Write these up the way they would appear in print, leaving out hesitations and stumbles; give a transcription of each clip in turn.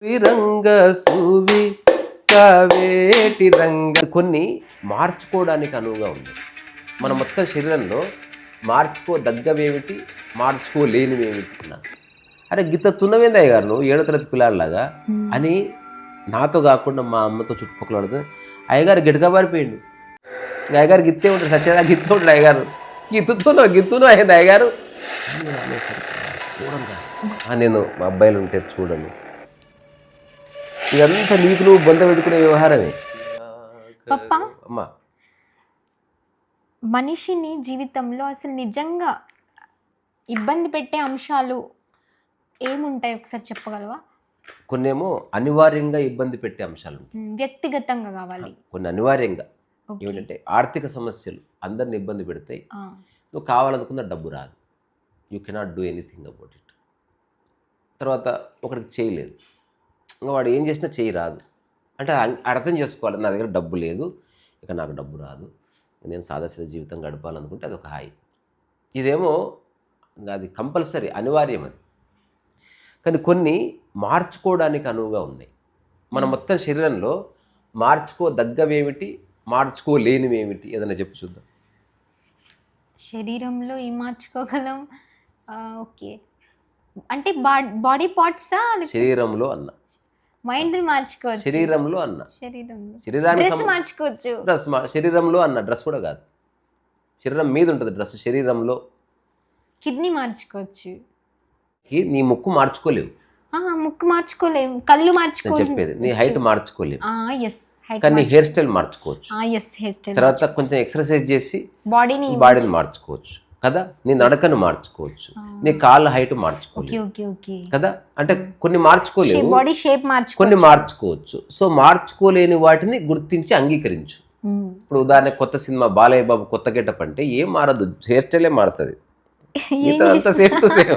రంగ సువి కావేటి రంగ కొన్ని మార్చుకోవడానికి అనువుగా ఉంది. మన మొత్తం శరీరంలో మార్చుకోదగ్గవేమిటి, మార్చుకోలేనివేమిటి అన్నారు. అరే గిత్త తున్నవేందయ్య గారు నువ్వు 7వ తరగతి పిల్లాడిలాగా అని నాతో కాకుండా మా అమ్మతో చుట్టుపక్కల అడుగుతుంది. అయ్యగారు గిటకబారిపోయిండు, అయ్యగారు గిత్తే ఉంటాడు, సత్యదా గిత్తే ఉంటాడు, అయ్యగారు గిత్తును అయ్యింది అయ్యగారు చూడంగా నేను మా అబ్బాయిలు ఉంటే చూడను. ఇదంతా నీకు నువ్వు బొంద పెట్టుకునే వ్యవహారమే. అమ్మా మనిషిని జీవితంలో అసలు నిజంగా ఇబ్బంది పెట్టే అంశాలు ఏముంటాయి ఒకసారి చెప్పగలవా? కొన్నేమో అనివార్యంగా ఇబ్బంది పెట్టే అంశాలు ఉంటాయి, వ్యక్తిగతంగా కావాలి. కొన్ని అనివార్యంగా ఏమిటంటే ఆర్థిక సమస్యలు అందరిని ఇబ్బంది పెడతాయి. నువ్వు కావాలనుకున్న డబ్బు రాదు, you cannot do anything about it. తర్వాత ఒకటికి చేయలేదు, ఇంకా వాడు ఏం చేసినా చేయి రాదు అంటే అర్థం చేసుకోవాలి, నా దగ్గర డబ్బు లేదు, ఇక నాకు డబ్బు రాదు, నేను సాదాసీద జీవితం గడపాలనుకుంటే అది ఒక హాయి. ఇదేమో అది కంపల్సరీ అనివార్యం అది. కానీ కొన్ని మార్చుకోవడానికి అనువుగా ఉన్నాయి. మన మొత్తం శరీరంలో మార్చుకోదగ్గవేమిటి, మార్చుకోలేనివేమిటి ఏదైనా చెప్పు చూద్దాం. శరీరంలో ఏం మార్చుకోగలం? ఓకే, అంటే బాడీ పార్ట్సా? శరీరంలో అన్న మైండ్ మార్చుకోవచ్చు, శరీరంలో అన్న శరీరాన్ని మార్చుకోవచ్చు, డ్రెస్ శరీరంలో అన్న డ్రెస్ కూడా కాదు, శరీరం మీద ఉంటుంది డ్రెస్. శరీరంలో కిడ్నీ మార్చుకోవచ్చు, నీ ముక్కు మార్చుకోలేవు, ముక్కు మార్చుకోలేము, కళ్ళు మార్చుకోలేము, చెప్పేది నీ హైట్ మార్చుకోలేవు, కానీ నీ హెయిర్ హెయిర్ స్టైల్ మార్చుకోవచ్చు. తర్వాత కొంచెం ఎక్సర్సైజ్ చేసి బాడీని మార్చుకోవచ్చు కదా, నీ నడకను మార్చుకోవచ్చు, నీ కాళ్ళ హైట్ మార్చుకోవచ్చు కదా. అంటే కొన్ని మార్చుకోలేవు, బాడీ షేప్ కొన్ని మార్చుకోవచ్చు. సో మార్చుకోలేని వాటిని గుర్తించి అంగీకరించు. ఇప్పుడు ఉదాహరణ కొత్త సినిమా బాలయ్య బాబు కొత్త గెటప్ అంటే ఏం మారదు, హెయిర్ స్టైలే మారుతుంది, మిగతా అంతా సేమ్ టు సేమ్.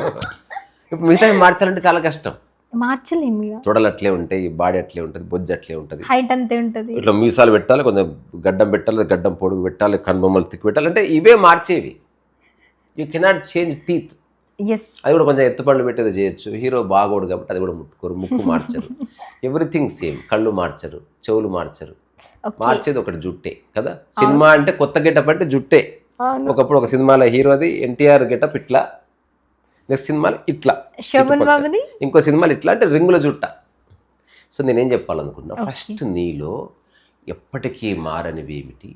ఇప్పుడు మిగతా మార్చాలంటే చాలా కష్టం, మార్చలేము. తొడలు అట్లే ఉంటాయి, బాడీ అట్లే ఉంటుంది, బొజ్జు అట్లే ఉంటుంది, హైట్ అంతే ఉంటుంది. ఇట్లా మీసాలు పెట్టాలి, కొంచెం గడ్డం పెట్టాలి, గడ్డం పొడుగు పెట్టాలి, కనుబొమ్మలు తిక్కి పెట్టాలి, అంటే ఇవే మార్చేవి. యూ కెనాట్ చేంజ్ టీత్, అది కూడా కొంచెం ఎత్తుపండ్లు పెట్టేది చేయొచ్చు. హీరో బాగోడు కాబట్టి అది కూడా ముట్టుకోరు, ముక్కు మార్చరు, ఎవ్రీథింగ్ సేమ్. కళ్ళు మార్చరు, చెవులు మార్చరు, మార్చేది ఒకటి జుట్టే కదా. సినిమా అంటే కొత్త గెటప్ అంటే జుట్టే. ఒకప్పుడు ఒక సినిమాలో హీరోది ఎన్టీఆర్ గెటప్ ఇట్లా, నెక్స్ట్ సినిమాలో ఇట్లా, ఇంకో సినిమాలు ఇట్లా, అంటే రింగుల జుట్ట. సో నేనేం చెప్పాలనుకున్నా, ఫస్ట్ నీలో ఎప్పటికీ మారనివి ఏమిటి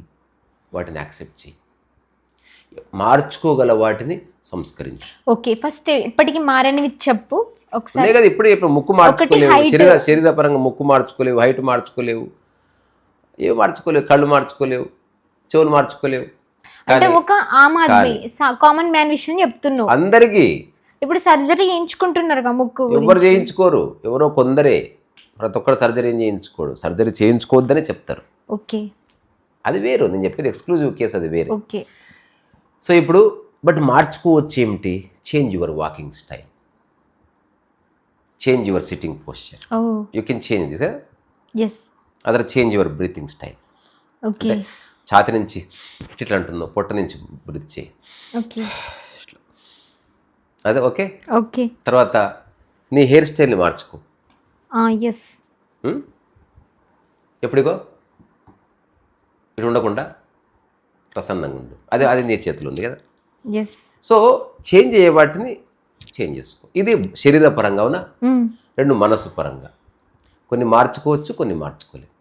వాటిని యాక్సెప్ట్ చేయి, మార్చుకోగల వాటిని సంస్కరించు. ఓకే, ఫస్ట్ ఇప్పటికీ మారనివి చెప్పు ఒకసారి. కదా ఇప్పుడు ముక్కు మార్చుకోలేవు, శరీరపరంగా ముక్కు మార్చుకోలేవు, హైట్ మార్చుకోలేవు, ఏవి మార్చుకోలేవు, కళ్ళు మార్చుకోలేవు, చెవులు మార్చుకోలేవు. అంటే ఒక కామన్ మ్యాన్ విషయం చెప్తున్నావు అందరికీ. ఇప్పుడు సర్జరీ చేయించుకుంటున్నారు ముక్కు, ఎవరు చేయించుకోరు, ఎవరో కొందరే. ప్రతి ఒక్కరు సర్జరీ ఏం చేయించుకోడు, సర్జరీ చేయించుకోవద్దని చెప్తారు. ఓకే, అది వేరు, నేను చెప్పేది ఎక్స్క్లూజివ్ కేసు, అది వేరు. ఓకే. సో ఇప్పుడు బట్ మార్చుకోవచ్చు ఏమిటి? Change your walking style, change your sitting posture, you can change this. Other change your breathing style. Okay, ఛాతి నుంచి ఇట్లా అంటుందో, పొట్ట నుంచి బ్రీత్ చేయి, అదే. Okay, okay. తర్వాత నీ హెయిర్ స్టైల్ని మార్చుకో. ఎప్పుడిగో ఇటు ఉండకుండా ప్రసన్నంగా ఉండు, అది నీ చేతిలో ఉంది కదా. సో చేంజ్ అయ్యే వాటిని చేంజ్ చేసుకో. ఇది శరీరపరంగా అవునా, రెండు మనసు పరంగా. కొన్ని మార్చుకోవచ్చు, కొన్ని మార్చుకోలేవు.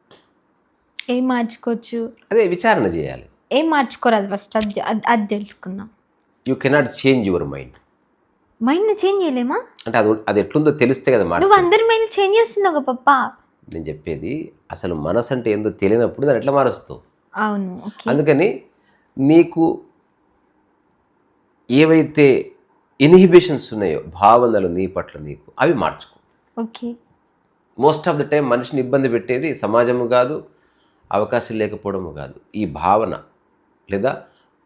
ఏం మార్చుకోవచ్చు? అదే విచారణ చేయాలి. ఏం మార్చుకోరాదు ఫస్ట్, అది తెలుసుకుందాం. You cannot change your mind change చేయలేమా? అంటే అది ఎట్లుందో తెలిస్తే కదా మార్చు. నువ్వు అందరి మైండ్ చేంజ్ చేస్తున్నావు పప్ప. నేను చెప్పేది అసలు మనసు అంటే ఏందో తెలియనప్పుడు దాన్ని ఎట్లా మారుస్తావు? అవును. అందుకని నీకు ఏవైతే ఇన్హిబిషన్స్ ఉన్నాయో, భావనలు నీ పట్ల నీకు, అవి మార్చుకో. Okay. Most of the time మనిషిని ఇబ్బంది పెట్టేది సమాజము కాదు, అవకాశం లేకపోవడము కాదు, ఈ భావన లేదా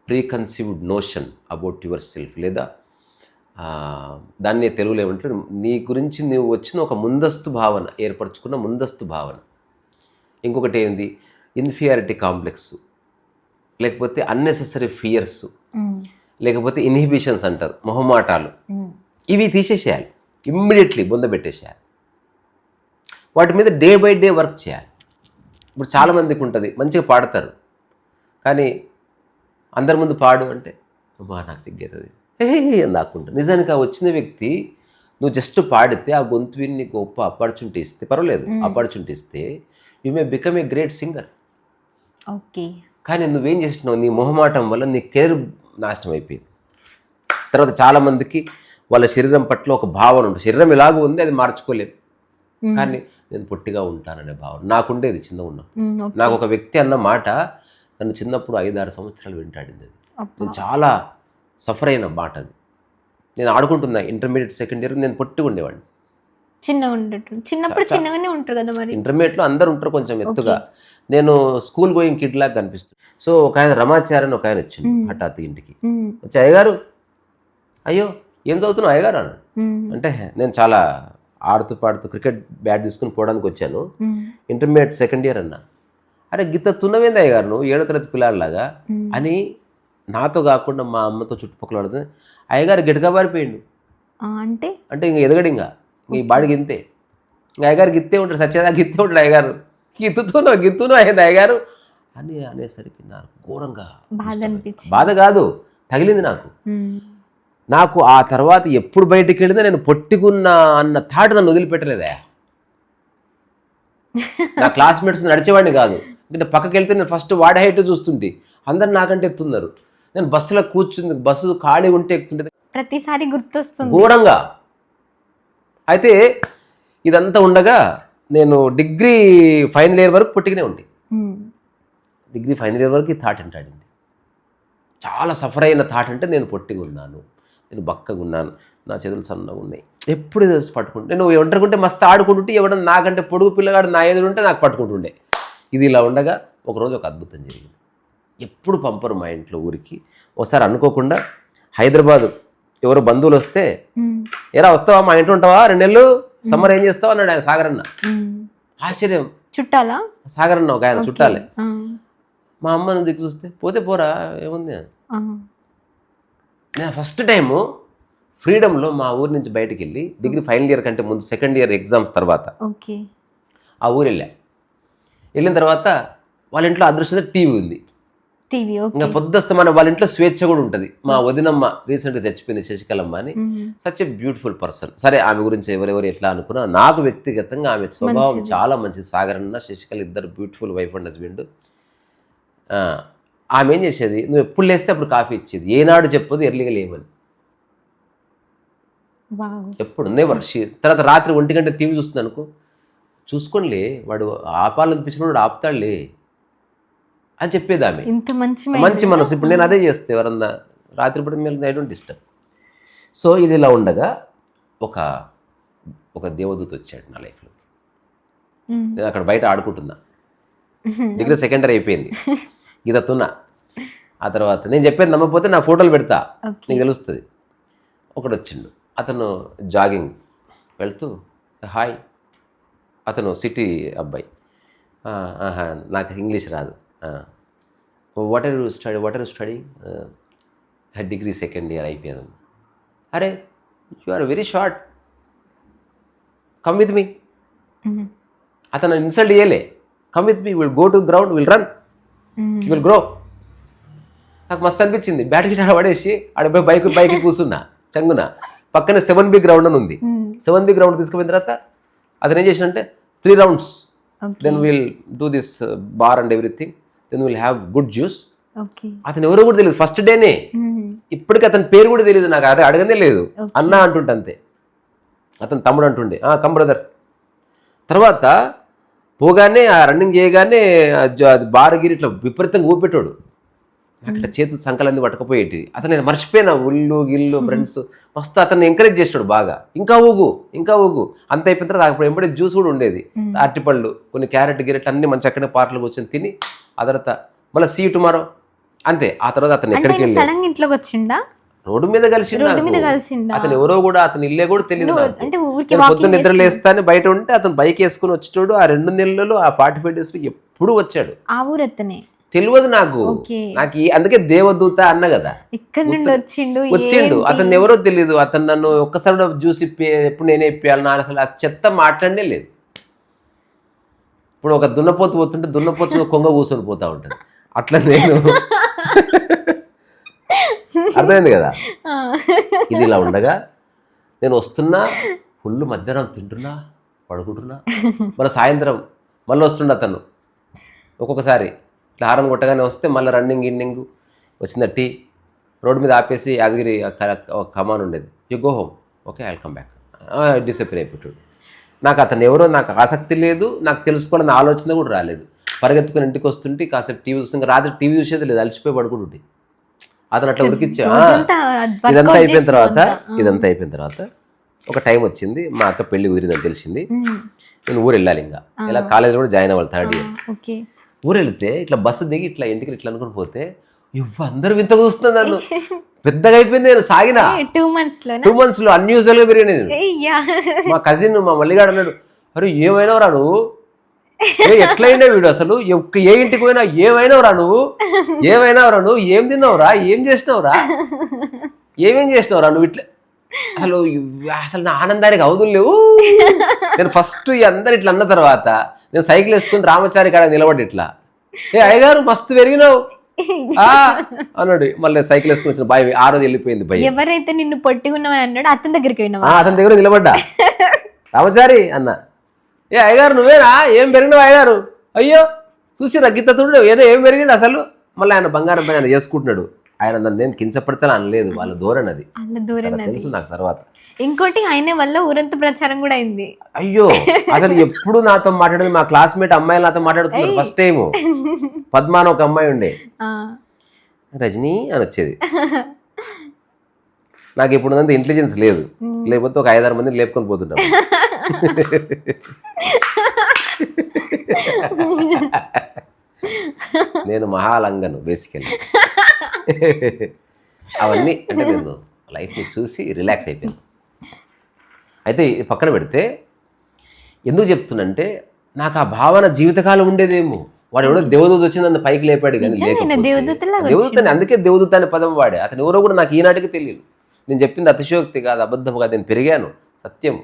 preconceived notion about your self, లేదా దాన్ని తెలుగులో ఏమంటారు, నీ గురించి నువ్వు వచ్చిన ఒక ముందస్తు భావన, ఏర్పరచుకున్న ముందస్తు భావన. ఇంకొకటి ఏంది, ఇన్ఫీరియారిటీ కాంప్లెక్స్, లేకపోతే అన్నెసెసరీ ఫియర్స్, లేకపోతే ఇన్హిబిషన్స్ అంటారు, మొహమాటాలు. ఇవి తీసేసేయాలి, ఇమ్మీడియట్లీ బొంద పెట్టేసేయాలి. వాటి మీద డే బై డే వర్క్ చేయాలి. ఇప్పుడు చాలామందికి ఉంటుంది, మంచిగా పాడతారు, కానీ అందరి ముందు పాడు అంటే నాకు సిగ్గవుతుంది నాకుంటుంది. నిజానికి ఆ వచ్చిన వ్యక్తి నువ్వు జస్ట్ పాడితే ఆ గొంతు విని నీకు గొప్ప ఆపర్చునిటీ ఇస్తే పర్వాలేదు, ఆపర్చునిటీ ఇస్తే you may become a great singer. Okay. కానీ నువ్వేం చేసినావు, నీ మొహమాటం వల్ల నీ కెరీర్ నాశనం అయిపోయింది. తర్వాత చాలామందికి వాళ్ళ శరీరం పట్ల ఒక భావన ఉంటుంది, శరీరం ఎలాగో ఉంది అది మార్చుకోలేము, కానీ నేను పొట్టిగా ఉంటాననే భావన నాకుండేది చిన్నగా ఉన్నప్పుడు. నాకు ఒక వ్యక్తి అన్న మాట నన్ను చిన్నప్పుడు 5-6 సంవత్సరాలు వెంటాడింది. అది నేను చాలా సఫర్ అయిన మాట అది. నేను ఆడుకుంటున్నా ఇంటర్మీడియట్ సెకండ్ ఇయర్, నేను పొట్టిగా ఉండేవాడిని. చిన్నప్పుడు చిన్నగానే ఉంటారు కదా మరి. ఇంటర్మీడియట్లో అందరు ఉంటారు కొంచెం ఎత్తుగా, నేను స్కూల్ గోయింగ్ కిడ్ లాగా కనిపిస్తుంది. సో ఒక ఆయన రమాచారి అని ఒక ఆయన వచ్చింది హఠాత్ ఇంటికి వచ్చి, అయ్యగారు అయ్యో ఏం చదువుతున్నావు అయ్యగారు అన్నాడు. అంటే నేను చాలా ఆడుతూ పాడుతూ క్రికెట్ బ్యాట్ తీసుకుని పోవడానికి వచ్చాను, ఇంటర్మీడియట్ సెకండ్ ఇయర్ అన్నా. అరే గిత్త తున్నవేంది అయ్యగారు నువ్వు 7వ తరగతి పిల్లలాగా అని నాతో కాకుండా మా అమ్మతో చుట్టుపక్కల పడుతుంది. అయ్యగారు గిటకబారిపోయిండు అంటే అంటే ఇంక ఎదగడు, ఇంకా ఈ బాడికి ఇంతే, ఇంకా అయ్యగారు గిత్తే ఉంటాడు, సత్యదా గిత్తే ఉంటాడు అయ్యగారు, గిత్తును అయ్యింది అయ్యగారు అని అనేసరికి నాకు ఘోరంగా బాధ కాదు తగిలింది నాకు. ఆ తర్వాత ఎప్పుడు బయటికి వెళ్ళినా నేను పొట్టిగున్నా అన్న థాట్ నన్ను వదిలిపెట్టలేదా. నా క్లాస్మేట్స్ నడిచేవాడిని కాదు, అంటే పక్కకి వెళ్తే నేను ఫస్ట్ వాడి హైట్ చూస్తుంటే అందరు నాకంటే ఎత్తున్నారు. నేను బస్సులో కూర్చుంది, బస్సు ఖాళీ ఉంటే ఎక్కుతుంటే ప్రతిసారి గుర్తొస్తుంది ఘోరంగా. అయితే ఇదంతా ఉండగా నేను డిగ్రీ ఫైనల్ ఇయర్ వరకు పొట్టిగానే ఉండి, డిగ్రీ ఫైనల్ ఇయర్ వరకు ఈ థాట్ ఎంటాడింది. చాలా సఫర్ అయిన థాట్ అంటే నేను పొట్టిగా ఉన్నాను, నేను బక్కగా ఉన్నాను, నా చేతులు సన్నగా ఉన్నాయి, ఎప్పుడు తెలిసి పట్టుకుంటే నేను ఒంటరికుంటే మస్తు ఆడుకుంటుంటే ఎవడన్నా నాకంటే పొడుగు పిల్లగాడు నా ఎదురుంటే నాకు పట్టుకుంటుండే. ఇది ఇలా ఉండగా ఒకరోజు ఒక అద్భుతం జరిగింది. ఎప్పుడు పంపరు మా ఇంట్లో ఊరికి. ఒకసారి అనుకోకుండా హైదరాబాదు ఎవరో బంధువులు వస్తే, ఎరా వస్తావా మా ఇంట్లో ఉంటావా 2 నెలలు, సమ్మర్ ఏం చేస్తావా అన్నాడు ఆయన సాగరన్న. ఆశ్చర్యం, చుట్టాలా సాగరన్న ఒక ఆయన చుట్టాలే. మా అమ్మ దిక్కు చూస్తే పోతే పోరా ఏముంది. నేను ఫస్ట్ టైము ఫ్రీడమ్లో మా ఊరి నుంచి బయటకు వెళ్ళి, డిగ్రీ ఫైనల్ ఇయర్ కంటే ముందు సెకండ్ ఇయర్ ఎగ్జామ్స్ తర్వాత ఆ ఊరు వెళ్ళిన తర్వాత వాళ్ళ ఇంట్లో అదృష్టంగా టీవీ ఉంది. ఇంకా పొద్దుస్తమాన వాళ్ళ ఇంట్లో స్వేచ్ఛ కూడా ఉంటుంది. మా వదినమ్మ రీసెంట్గా చచ్చిపోయింది, శశికళమ్మ అని, సచ్ ఎ బ్యూటిఫుల్ పర్సన్. సరే ఆమె గురించి ఎవరెవరు ఎట్లా అనుకున్నా, నాకు వ్యక్తిగతంగా ఆమె స్వభావం చాలా మంచిది. సాగరన్న శశికళ ఇద్దరు బ్యూటిఫుల్ వైఫ్ అండ్ హస్బెండ్. ఆమె ఏం చేసేది, నువ్వు ఎప్పుడు లేస్తే అప్పుడు కాఫీ ఇచ్చేది, ఏనాడు చెప్పదు ఎర్లీగా లేవని, ఎప్పుడు నెవర్. తర్వాత రాత్రి 1 గంట టీవీ చూస్తుంది అనుకో, చూసుకోనిలే వాడు ఆపాలనిపించినప్పుడు ఆపుతాడులే అని చెప్పేది ఆమె. మంచి మనసు. ఇప్పుడు నేను అదే చేస్తే ఎవరన్నా రాత్రిపూట మేము ఐ డోంట్ డిస్టర్బ్. సో ఇది ఇలా ఉండగా ఒక దేవదూత వచ్చాడు నా లైఫ్లోకి. నేను అక్కడ బయట ఆడుకుంటున్నా, డిగ్రీ సెకండ్ ఇయర్ అయిపోయింది, గీతతున్నా. ఆ తర్వాత నేను చెప్పేది నమ్మకపోతే నా ఫోటోలు పెడతా, నీకు తెలుస్తుంది. ఒకడు వచ్చిండు, అతను జాగింగ్ వెళ్తూ హాయ్, అతను సిటీ అబ్బాయి, నాకు ఇంగ్లీష్ రాదు, what are you study, degree second year అయిపోయింది. అరే you are very short, come with me. అతను ఇన్సల్ట్ చేయలే, come with me, will go to ground, will run, will grow. నాకు మస్తు అనిపించింది. బ్యాట్ గిట్ పడేసి ఆడ బైక్ కూర్చున్నా చంగున. పక్కన 7B గ్రౌండ్ అని ఉంది. 7B గ్రౌండ్ తీసుకుపోయిన తర్వాత అతను ఏం చేసినంటే 3 rounds, then will do this bar and everything, then will have good juice. అతను ఎవరో కూడా తెలియదు, ఫస్ట్ డేనే. ఇప్పటికి అతని పేరు కూడా తెలియదు నాకు, అడగనే లేదు, అన్న అంటుంటే అంతే. అతను తమ్ముడు అంటుండే, కమ్ బ్రదర్. తర్వాత పోగానే ఆ రన్నింగ్ చేయగానే బార్ గిరి ఇట్లా విపరీతంగా ఊపెట్టాడు. నాకు ఇట్లా చేతులు సంకలన్నీ పట్టుకపోయేటి. అసలు నేను మర్చిపోయినా, ఉల్లు గిల్లు ఫ్రెండ్స్ మస్తు అతన్ని ఎంకరేజ్ చేస్తాడు బాగా, ఇంకా ఊగు అంత అయిపోయిన తర్వాత అప్పుడు ఎంబడే జ్యూస్ కూడా ఉండేది, అరటిపళ్ళు, కొన్ని క్యారెట్ గిరెట్ అన్ని మంచి అక్కడే పార్కులు కూర్చొని తిని, ఆ తర్వాత మళ్ళీ సీ టుమారో అంతే. ఆ తర్వాత అతను ఎక్కడికి వెళ్ళి ఇంట్లోకి వచ్చిండా, రోడ్డు మీద కలిసిండు. అతను ఎవరో కూడా, అతని ఇల్లే కూడా తెలియదు నాకు. పొద్దున్న నిద్ర లేస్తానే బయట ఉంటే అతను బైక్ వేసుకుని వచ్చేటోడు. ఆ 2 నెలలు ఆ 45 days ఎప్పుడు వచ్చాడు. ఆ ఊరతనే తెలియదు నాకు. అందుకే దేవదూత అన్న కదా, వచ్చిండు. అతను ఎవరో తెలియదు. అతను నన్ను ఒక్కసారి జ్యూస్ ఎప్పుడు నేనే ఇప్పియాలి, నా అసలు ఆ చెత్త మాట్లాడనే లేదు. ఇప్పుడు ఒక దున్నపోతు పోతుంటే దున్నపోతు మీద కొంగ కూర్చొని పోతా ఉంటుంది. అట్లా నేను అర్థమైంది కదా. ఇది ఇలా ఉండగా నేను వస్తున్నా, ఫుల్ మధ్యాహ్నం తింటున్నా, పడుకుంటున్నా. మళ్ళీ సాయంత్రం మళ్ళీ వస్తుండ అతను. ఒక్కొక్కసారి ఇట్లా హారం కొట్టగానే వస్తే మళ్ళీ రన్నింగ్ వచ్చిందా టీ రోడ్డు మీద ఆపేసి యాదగిరి కమాన్ ఉండేది, you go home, okay I come back. Disappear అయిపోయాడు. నాకు అతను ఎవరో నాకు ఆసక్తి లేదు, నాకు తెలుసుకోవాలని ఆలోచన కూడా రాలేదు. పరిగెత్తుకుని ఇంటికి వస్తుంటే కాసేపు టీవీ చూస్తుంటే రాత్రి టీవీ చూసేది లేదు, అలసిపోయి పడుకుంటుంటే. అతను అట్లా ఉరికిచ్చా. ఇదంతా అయిపోయిన తర్వాత ఒక టైం వచ్చింది, మా అక్క పెళ్లి కుదిరిందని తెలిసింది. నేను ఊరు వెళ్ళాలి, ఇంకా ఇలా కాలేజీలో కూడా జాయిన్ అవ్వాలి 3rd year. ఊరు వెళితే ఇట్లా బస్సు దిగి ఇట్లా ఇంటికి ఇట్లా అనుకుని పోతే అందరూ వింత చూస్తున్నారు నన్ను. పెద్దగా అయిపోయింది, నేను సాగిన 2 months లో అన్యూజువల్ గా పెరిగాను నేను. మా కజిన్ మా మల్లిగాడు అన్నాడు, అరే ఏమైనావురా నువ్వు, ఎట్లయినా వీడు అసలు ఏ ఇంటికి పోయినా ఏమైనావురా నువ్వు, ఏం తిన్నావురా, ఏం చేసినావురా నువ్వు ఇట్లా. అసలు నా ఆనందానికి అవధులు లేవు. నేను ఫస్ట్ అందరు ఇట్లా అన్న తర్వాత నేను సైకిల్ వేసుకుని రామచారి కాడ నిలబడి ఇట్లా, అయ్యగారు మస్తు పెరిగినావు అన్నాడు. మళ్ళీ సైకిల్ వేసుకుని వచ్చిన బాయ్ ఆ రోజు వెళ్ళిపోయింది. భయ ఎవరైతే నిన్ను పొట్టి ఉన్నావని అన్నాడు అతని దగ్గరికి అతని దగ్గర నిలబడ్డా, రామచారి అన్న, అయ్యగారు నువ్వేనా, ఏం పెరిగినావు అయ్యగారు, అయ్యో చూసి రగ్గితడు ఏదో ఏం పెరిగిండు అసలు. మళ్ళీ ఆయన బంగారం పైన ఆయన చేసుకుంటున్నాడు. ఆయన నన్ను ఏం కించపరచాలని అనలేదు, వాళ్ళ ధోరణి తెలుసు నాకు. తర్వాత ఇంకోటి ఆయన వల్ల ఊరంతా ప్రచారం కూడా అయింది. అయ్యో అసలు ఎప్పుడు నాతో మాట్లాడేది మా క్లాస్మేట్ అమ్మాయిలు నాతో మాట్లాడుతున్నారు. ఫస్ట్ టైం పద్మాన ఒక అమ్మాయి ఉండే, రజనీ అని వచ్చేది. నాకు ఇప్పుడు అంత ఇంటెలిజెన్స్ లేదు, లేకపోతే ఒక 5-6 మందిని లేపుకొని పోతుంటాం. నేను మహాలంగను బేసికల్లీ. అవన్నీ అంటే నేను లైఫ్ని చూసి రిలాక్స్ అయిపోయాను. అయితే పక్కన పెడితే ఎందుకు చెప్తున్నంటే నాకు ఆ భావన జీవితకాలం ఉండేదేమో. వాడు ఎవడో దేవదూత వచ్చి నన్ను పైకి లేపాడు కానీ దేవదూతని, అందుకే దేవదూత అనే పదం వాడే. అతను ఎవరో కూడా నాకు ఈనాటికి తెలియదు. నేను చెప్పింది అతిశయోక్తి కాదు, అబద్ధం కాదు, నేను పెరిగాను, సత్యం.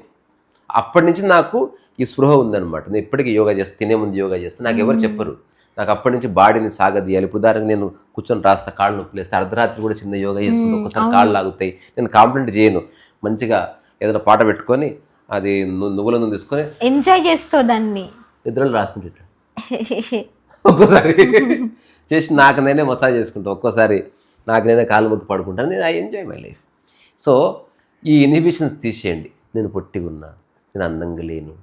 అప్పటి నుంచి నాకు ఈ స్పృహ ఉందన్నమాట. నేను ఇప్పటికీ యోగా చేస్తే, తినే ముందు యోగా చేస్తే నాకు ఎవరు చెప్పరు. నాకు అప్పటి నుంచి బాడీని సాగదీయాలి. ఇప్పుడు ఉదాహరణకు నేను కూర్చొని రాస్తా, కాళ్ళు నొప్పులు వేస్తే అర్ధరాత్రి కూడా చిన్న యోగా చేసుకుంటే ఒక్కసారి కాళ్ళు లాగుతాయి. నేను కాంప్లైంట్ చేయను, మంచిగా ఏదైనా పాట పెట్టుకొని అది నువ్వుల నూనె తీసుకొని ఎంజాయ్ చేస్తావు దాన్ని, నిద్రలు రాసుకుంటా. ఒక్కోసారి చేసి నాకు నేనే మసాజ్ చేసుకుంటాను, ఒక్కోసారి నాకు నేనే కాళ్ళు మొక్కి పడుకుంటాను. నేను I enjoy my life. So ఈ ఇన్హిబిషన్స్ తీసేయండి. నేను పొట్టిగా ఉన్నా, నేను అందంగా లేను,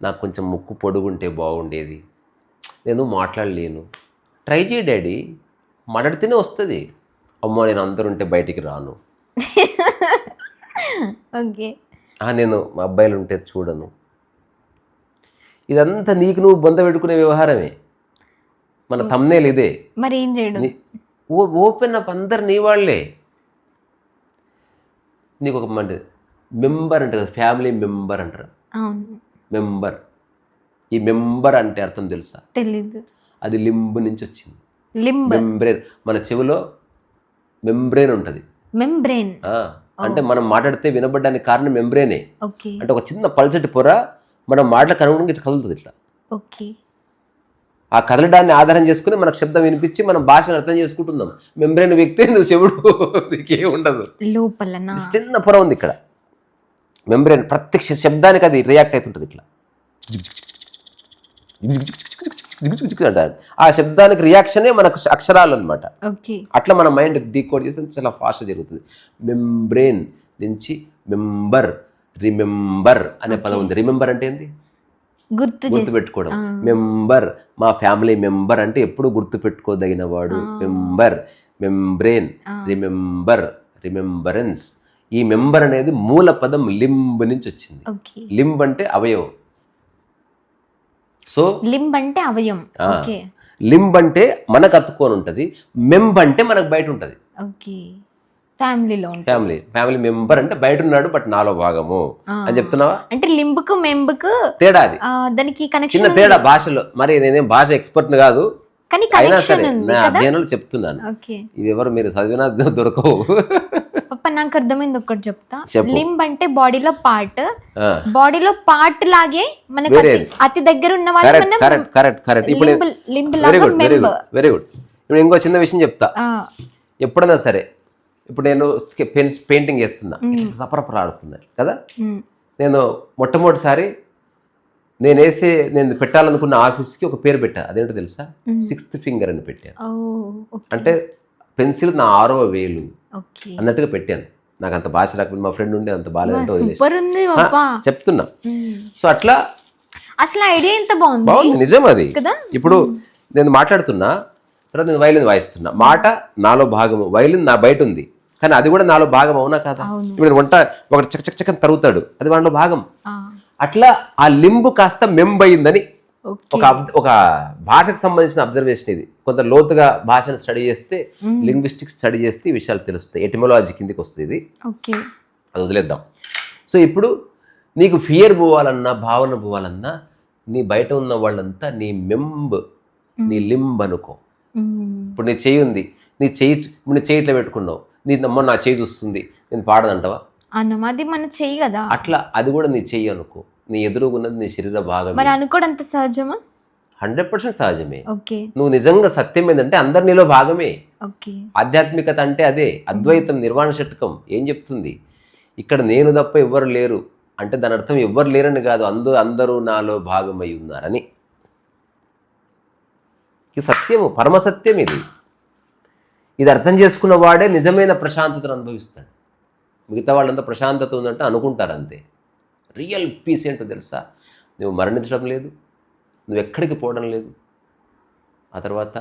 నాకు కొంచెం ముక్కు పొడుగుంటే బాగుండేది, నేను మాట్లాడలేను. ట్రై చేయి డాడీ, మాట్లాడితేనే వస్తుంది. అమ్మో నేను అందరూ ఉంటే బయటికి రాను, నేను మా అబ్బాయిలు ఉంటే చూడను. ఇదంతా నీకు నువ్వు బొంద పెట్టుకునే వ్యవహారమే. మన థంబ్నెయిల్ ఇదే. మరి ఏం చేయడం? ఓపెన్ అప్, అందరు నీ వాళ్ళే. నీకు ఒక మెంబర్ అంటారు, ఫ్యామిలీ మెంబర్ అంటారు. మెంబర్, ఈ మెంబర్ అంటే అర్థం తెలుసా? తెలీదు. అది లింబ్ నుంచి వచ్చింది. మెంబ్రేన్. మన చెవిలో మెంబ్రేన్ ఉంటుంది. మెంబ్రేన్ అంటే మనం మాట్లాడితే వినబడడానికి కారణం మెంబ్రేనే. అంటే ఒక చిన్న పల్చటి పొర మనం మాటలకు అనుగుణంగా ఇట్లా కదులుతుంది. ఇట్లా ఆ కదలడాన్ని ఆధారం చేసుకుని మనకు శబ్దం వినిపించి మనం భాషను అర్థం చేసుకుంటున్నాం. మెంబ్రేన్ వ్యక్తి నువ్వు చెవుడు నీకేం ఉండదు, లోపల చిన్న పొర ఉంది ఇక్కడ. మెంబ్రేన్ ప్రత్యక్ష శబ్దానికి అది రియాక్ట్ అవుతుంటుంది. ఇట్లా అంటారు. ఆ శబ్దానికి రియాక్షనే మనకు అక్షరాలు అనమాట. అట్లా మన మైండ్ డీకోడ్ చేస్తే చాలా ఫాస్ట్ జరుగుతుంది. మెంబ్రేన్ నుంచి మెంబర్, రిమెంబర్ అనే పదం ఉంది. రిమెంబర్ అంటే ఏంది? గుర్తుపెట్టుకోవడం. మెంబర్, మా ఫ్యామిలీ మెంబర్ అంటే ఎప్పుడు గుర్తుపెట్టుకోదగిన వాడు మెంబర్. Membrane, remember, remembrance. ఈ మెంబర్ అనేది మూల పదం లింబ్ నుంచి వచ్చింది. లింబ్ అంటే అవయవం. సో లింబ్ అంటే అవయవం. లింబ్ అంటే మనకు అతుక్కొని ఉంటుంది, మెంబ్ అంటే మనకు బయట ఉంటుంది. ఫ్యామిలీ మెంబర్ అంటే బయట ఉన్నాడు బట్ నాలో భాగము అని చెప్తున్నావా? అంటే లింబుకు మెంబుకు తేడా, అది దానికి చిన్న తేడా భాషలో. మరి నేనేం భాష ఎక్స్పర్ట్ కాదు, అయినా సరే నా అధ్యయనాలు చెప్తున్నాను. ఇవి ఎవరు మీరు చదివినా దొరకవు. నాకు అర్థమైంది, ఒకటి చెప్తా. చెప్పు. లింబ్ అంటే బాడీలో పార్ట్, ఆ. బాడీలో పార్ట్ లాగే మనకి వేరేది. అతి దగ్గర ఉన్న వాళ్ళు మనం కరెక్ట్. ఇప్పుడు లింబ్ వెరీ లాగా గుడ్ మెంబ్. Very good. ఇప్పుడు ఇంకో చిన్న విషయం చెప్తా. ఎప్పుడైనా సరే, ఇప్పుడు నేను పెయింటింగ్ వేస్తున్నా, సపరపర ఆడుస్తున్నాయి కదా. నేను మొట్టమొదటిసారి నేను పెట్టాలనుకున్న ఆఫీస్కి ఒక పేరు పెట్టా. అదేంటో తెలుసా? 6th ఫింగర్ అని పెట్టాను. అంటే పెన్సిల్ నా 6వ వేలు అన్నట్టుగా పెట్టాను. నాకు అంత భాష రాకపోతే మా ఫ్రెండ్ ఉండే అంత బాగాలేదంటే వదిలేసి చెప్తున్నా. సో అట్లా అసలు ఐడియా ఎంత బాగుంది. బాగుంది, నిజం అది. ఇప్పుడు నేను మాట్లాడుతున్నా, తర్వాత నేను వైలిన్ వాయిస్తున్నా. మాట నాలో భాగము, వైలిన్ నా బయట ఉంది, కానీ అది కూడా నాలో భాగం, అవునా కదా? ఇప్పుడు నేను వంట ఒకటి చక్క చక్క చక్కని తరుగుతాడు, అది వాడిలో భాగం. అట్లా ఆ లింబు కాస్త మెంబయిందని ఒక భాషకు సంబంధించిన అబ్జర్వేషన్ ఇది. కొంత లోతుగా భాషను స్టడీ చేస్తే, లింగ్విస్టిక్స్ స్టడీ చేస్తే ఈ విషయాలు తెలుస్తాయి. ఎటిమోలాజీ కిందికి వస్తుంది. అది వదిలేద్దాం. సో ఇప్పుడు నీకు ఫియర్ పోవాలన్నా, భావన పోవాలన్నా, నీ బయట ఉన్న వాళ్ళంతా నీ నీ లింబ్ అనుకో. ఇప్పుడు నీ చెయ్యి ఉంది, నీ చెయ్యి ఇట్లా పెట్టుకున్నావు, నా చెయ్యి చూస్తుంది, నేను పాడదంటావా? అది మన చెయ్యి కదా. అట్లా అది కూడా నీ చెయ్యి అనుకో. నీ ఎదురుగున్నది నీ శరీర భాగం. మరి అనుకోవడం అంత సహజమా? 100% సహజమే. నువ్వు నిజంగా సత్యం ఏంటంటే అందరు నీలో భాగమే. ఆధ్యాత్మికత అంటే అదే. అద్వైతం, నిర్వాణ షట్కం ఏం చెప్తుంది? ఇక్కడ నేను తప్ప ఎవ్వరు లేరు అంటే దాని అర్థం ఎవ్వరు లేరని కాదు, అందరూ నాలో భాగమై ఉన్నారని. ఇది సత్యము, పరమసత్యం ఇది. ఇది అర్థం చేసుకున్న వాడే నిజమైన ప్రశాంతతను అనుభవిస్తాడు. మిగతా వాళ్ళంతా ప్రశాంతత ఉందంటే అనుకుంటారు అంతే. రియల్ పీస్ ఏంటో తెలుసా? నువ్వు మరణించడం లేదు, నువ్వు ఎక్కడికి పోవడం లేదు, ఆ తర్వాత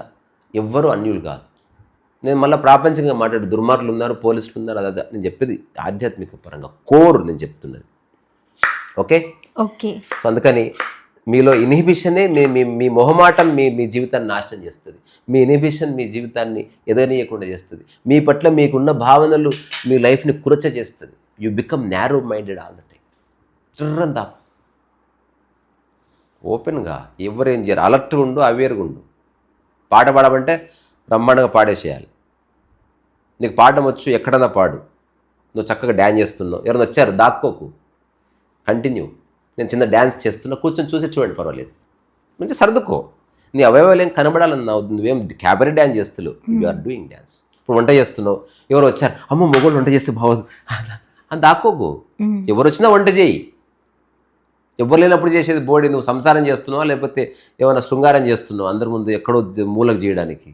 ఎవ్వరూ అన్యులు కాదు. నేను మళ్ళీ ప్రాపంచికంగా మాట్లాడు, దుర్మార్గులు ఉన్నారు, పోలీసులు ఉన్నారు, అదే నేను చెప్పేది ఆధ్యాత్మిక పరంగా కోర్ నేను చెప్తున్నది. ఓకే. సో అందుకని మీలో ఇన్హిబిషనే మీ మొహమాటం మీ జీవితాన్ని నాశనం చేస్తుంది. మీ ఇన్హిబిషన్ మీ జీవితాన్ని ఎదగనీయకుండా చేస్తుంది. మీ పట్ల మీకున్న భావనలు మీ లైఫ్ని కురచ చేస్తుంది. You become narrow minded all the time. ట్రందా ఓపెన్గా ఎవరేం చేయరు, అలర్ట్గా ఉండు, అవేర్గా ఉండు. పాట పాడమంటే బ్రహ్మాండంగా పాడేసేయాలి. నీకు పాడడం వచ్చు, ఎక్కడన్నా పాడు. నువ్వు చక్కగా డ్యాన్స్ చేస్తున్నావు, ఎవరైనా వచ్చారు దాక్కోకు, కంటిన్యూ. నేను చిన్న డ్యాన్స్ చేస్తున్నా, కూర్చొని చూసి చూడండి, పర్వాలేదు. మంచి సర్దుకో. నీ అవయవాలు ఏం కనబడాలన్నావు, నువ్వేం క్యాబరీ డ్యాన్స్ చేస్తున్నావు, యు ఆర్ డూయింగ్ డ్యాన్స్. ఇప్పుడు వంట చేస్తున్నావు, ఎవరు వచ్చారు, అమ్మ మొగోళ్ళు వంట చేస్తే బాగోదు అని దాక్కోకు. ఎవరు వచ్చినా వంట చేయి. ఎవరు లేనప్పుడు చేసేది బోడి. నువ్వు సంసారం చేస్తున్నావా లేకపోతే ఏమైనా శృంగారం చేస్తున్నావు అందరి ముందు ఎక్కడో మూలకు చేయడానికి?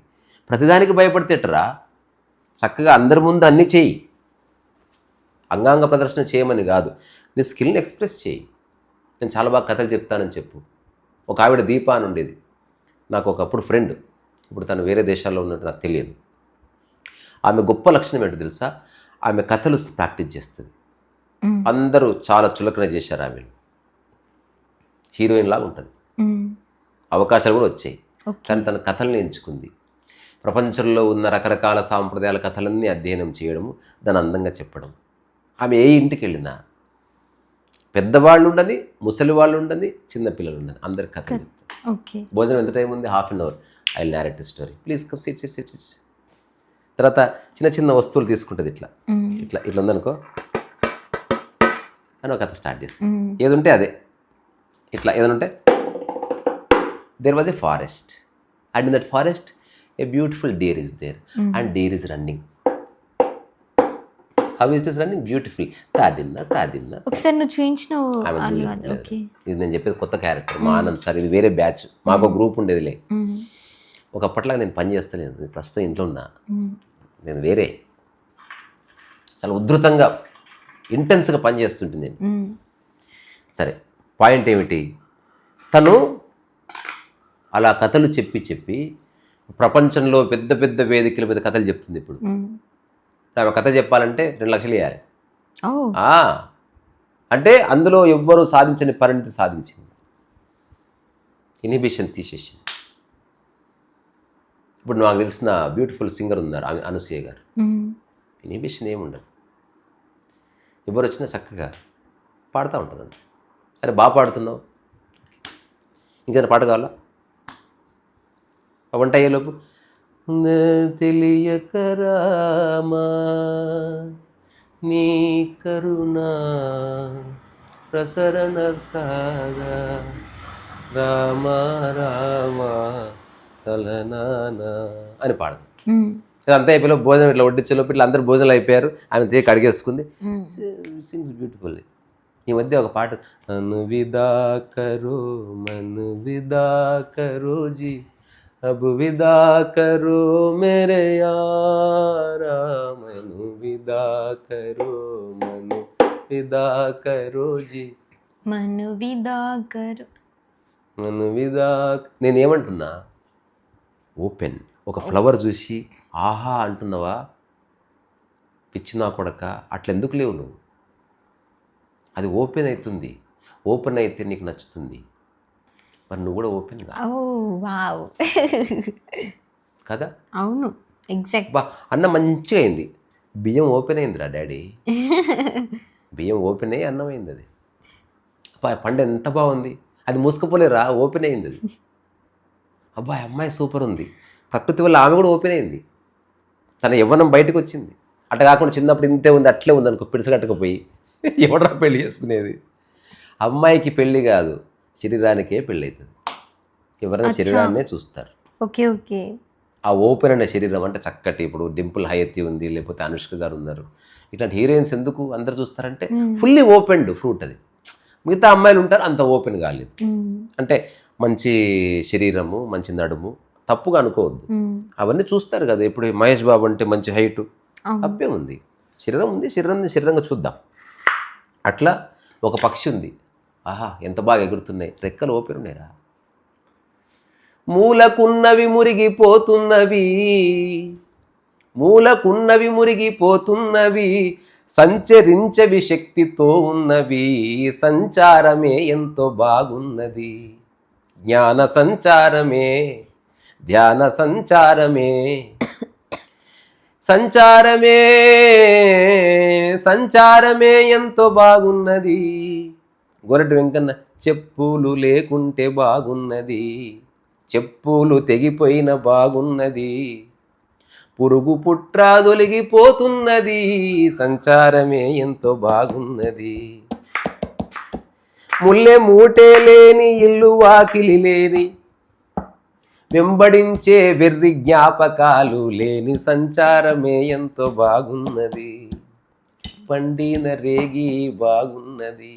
ప్రతిదానికి భయపడితేటరా, చక్కగా అందరి ముందు అన్నీ చేయి. అంగాంగ ప్రదర్శన చేయమని కాదు, నీ స్కిల్ని ఎక్స్ప్రెస్ చేయి. నేను చాలా బాగా కథలు చెప్తానని చెప్పు. ఒక ఆవిడ దీప అని ఉండేది, నాకు ఒకప్పుడు ఫ్రెండ్. ఇప్పుడు తను వేరే దేశాల్లో ఉన్నట్టు నాకు తెలియదు. ఆమె గొప్ప లక్షణం ఏంటో తెలుసా? ఆమె కథలు ప్రాక్టీస్ చేస్తుంది. అందరూ చాలా చులకన చేశారు ఆమె. హీరోయిన్ లాగా ఉంటుంది, అవకాశాలు కూడా వచ్చాయి. కానీ తన కథల్ని ఎంచుకుంది. ప్రపంచంలో ఉన్న రకరకాల సాంప్రదాయాల కథలన్నీ అధ్యయనం చేయడము, దాన్ని అందంగా చెప్పడం. ఆమె ఏ ఇంటికి వెళ్ళినా పెద్దవాళ్ళు ఉండని, ముసలి వాళ్ళు ఉండని, చిన్నపిల్లలు ఉండని, అందరికి కథలు చెప్తారు. భోజనం ఎంత టైం ఉంది? 1/2 hour. I will narrate story, please come SIT SIT SIT. తర్వాత చిన్న చిన్న వస్తువులు తీసుకుంటుంది, ఇట్లా ఇట్లా ఇట్లా ఉందనుకో అని ఒక కథ స్టార్ట్ చేస్తుంది. ఏది ఉంటే అదే. ఇట్లా ఏదైనా ఉంటే, there was a forest and in that forest a beautiful deer is there and deer is running. How is this running? Beautiful. తాదిన్నా ఒకసారి నువ్వు చూయించినావు. ఇది నేను చెప్పేది కొత్త క్యారెక్టర్, మా ఆనంద్ సార్. ఇది వేరే బ్యాచ్, మాకు ఒక గ్రూప్ ఉండేదిలే. ఒకప్పటిలాగా నేను పని చేస్తలేదు, ప్రస్తుతం ఇంట్లో ఉన్నా. నేను వేరే చాలా ఉధృతంగా ఇంటెన్స్గా పని చేస్తుంటుంది నేను. సరే, పాయింట్ ఏమిటి? తను అలా కథలు చెప్పి ప్రపంచంలో పెద్ద పెద్ద వేదికల మీద కథలు చెప్తుంది. ఇప్పుడు ఆమె కథ చెప్పాలంటే 2 లక్షలు ఇవ్వాలి. అంటే అందులో ఎవ్వరూ సాధించని పరిణితి సాధించింది. ఇన్హిబిషన్ తీసేసింది. ఇప్పుడు నాకు తెలిసిన బ్యూటిఫుల్ సింగర్ ఉన్నారు, అనసూయ గారు. ఇన్హిబిషన్ ఏముండదు, ఎవరు వచ్చినా చక్కగా పాడుతూ ఉంటుంది. అంత సరే, బాగా పాడుతున్నావు, ఇంకేమైనా పాట కావాలా? వంట అయ్యేలోపు తెలియకరామా నీ కరుణా ప్రసరణ కాగా రామ రామ తలనానా అని పాడదు. అంతా అయిపోయి భోజనం ఇట్లా వడ్డించేలోపు ఇట్లా అందరు భోజనాలు అయిపోయారు, ఆమె తీసి కడిగేసుకుంది. Sings beautifully. ఈ మధ్య ఒక పాట, మను విదా కరో జీ అబ్ విదా కరో మేరే యారా, మను విదా కరో జీ మను విదాకరు. నేనేమంటున్నా, ఓపెన్. ఒక ఫ్లవర్ చూసి ఆహా అంటున్నావా, పిచ్చి నా కొడక, అట్లెందుకు లేవు నువ్వు? అది ఓపెన్ అవుతుంది, ఓపెన్ అయితే నీకు నచ్చుతుంది. మరి నువ్వు కూడా ఓపెన్గా వావ్ కదా? అవును, ఎగ్జాక్ట్. బా అన్న మంచిగా అయింది, బియ్యం ఓపెన్ అయిందిరా డాడీ, బియ్యం ఓపెన్ అయ్యి అన్నం అయింది. అది పండు ఎంత బాగుంది, అది మూసుకుపోలేరా, ఓపెన్ అయింది అది. అబ్బాయి అమ్మాయి సూపర్ ఉంది, ప్రకృతి వల్ల ఆమె కూడా ఓపెన్ అయింది, తన యవ్వనం బయటకు వచ్చింది. అట్లా కాకుండా చిన్నప్పుడు ఇంతే ఉంది అట్లే ఉంది అనుకో, పిడిసగట్టకపోయి ఎవడరా పెళ్లి చేసుకునేది? అమ్మాయికి పెళ్ళి కాదు, శరీరానికే పెళ్ళి అవుతుంది. ఎవరైనా శరీరాన్నే చూస్తారు. Okay okay. ఆ ఓపెన్ అనే శరీరం అంటే చక్కటి, ఇప్పుడు డింపుల్ హయతి ఉంది, లేకపోతే అనుష్క గారు ఉన్నారు, ఇట్లాంటి హీరోయిన్స్ ఎందుకు అందరు చూస్తారంటే ఫుల్లీ ఓపెన్డ్ ఫ్రూట్ అది. మిగతా అమ్మాయిలు ఉంటారు అంత ఓపెన్ కాలేదు. అంటే మంచి శరీరము, మంచి నడుము, తప్పుగా అనుకోవద్దు, అవన్నీ చూస్తారు కదా. ఇప్పుడు మహేష్ బాబు అంటే మంచి హైటు, తప్పే ఉంది, శరీరం ఉంది, శరీరంగా చూద్దాం. అట్లా ఒక పక్షి ఉంది, ఆహా ఎంత బాగా ఎగురుతున్నాయి, రెక్కలు ఓపెన్ ఉన్నాయిరా. మూలకున్నవి మురిగిపోతున్నవి, సంచరించవి శక్తితో ఉన్నవి, సంచారమే ఎంతో బాగున్నది, జ్ఞాన సంచారమే, ధ్యాన సంచారమే, సంచారమే ఎంతో బాగున్నది. గొరటి వెంకన్న, చెప్పులు లేకుంటే బాగున్నది, చెప్పులు తెగిపోయిన బాగున్నది, పురుగు పుట్ర దొలిగిపోతున్నది, సంచారమే ఎంతో బాగున్నది. ముల్లె మూటే లేని ఇల్లు వాకిలి లేని, వెంబడించే వెర్రి జ్ఞాపకాలు లేని, సంచారమే ఎంతో బాగున్నది. పండిన రేగి బాగున్నది,